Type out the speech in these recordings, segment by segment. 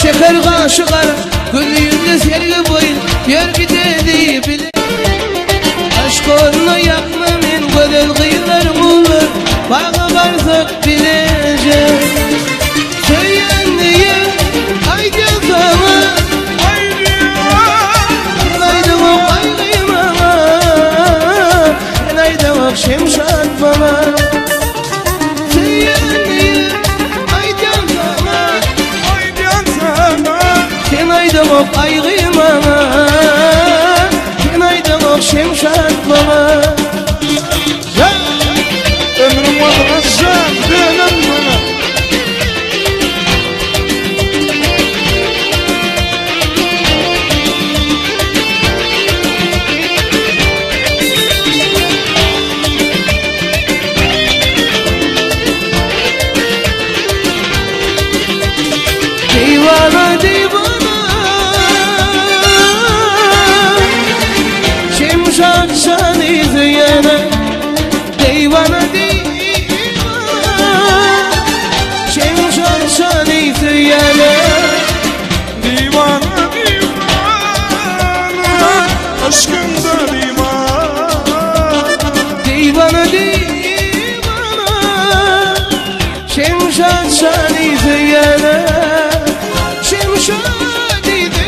şeker kaşıklar, gül yüzlü sergi boyun, yer gidedi bile. Aşk onu yapmamın gödel kıyılarım olur, bağı varsak bilecek. Söyleyen diye haydi sana, haydi o kaygıyım ama, haydi o şemşat bana. Söyleyen diye haydi sana, haydi o kaygıyım ama, haydi o şemşat bana. Ömrüm var sen benim bana. Divana divana, şemşat şanı ziyana. Divana divana, şemşat şanı ziyana. Divana divana, aşkında divana. Divana divana, şemşat şanı ziyana. Şemşat diyana.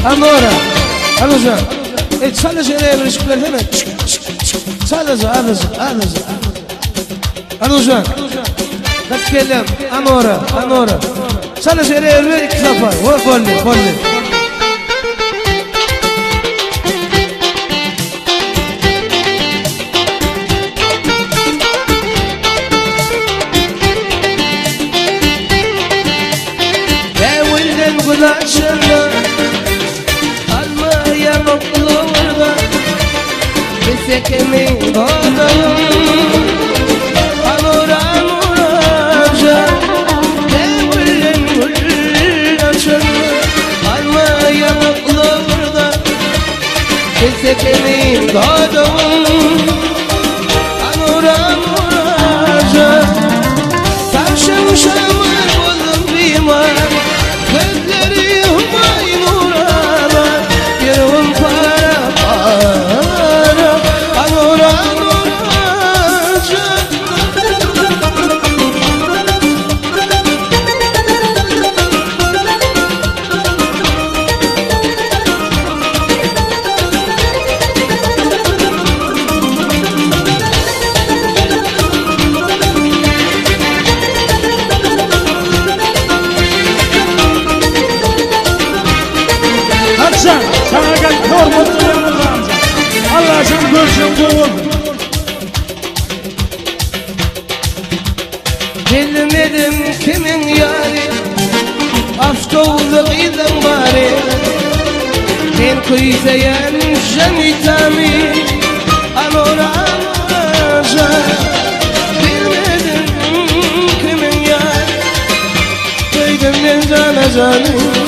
Amora, Alucan, sadece nereye çıkıyor hemen. Sadece, Alucan, katkellem, Amora, sadece nereye iki defa, golli. Devrilden gülaşırlar. Sekemin dağdayım, Amora devrilen gül açanı, alma yanaklarda. Sekemin dağdayım, Amora tavşan şamar buldum bimar, gözleri humay nurana, yerim para. Sana gel korkutlarım Ramza. Allah'ım görsün kovul. Bilmedim kimin yari, aftovlu giden bari. Ben kuyzayan janitami, Amora. Bilmedim kimin yari, kuydım ben cana canım.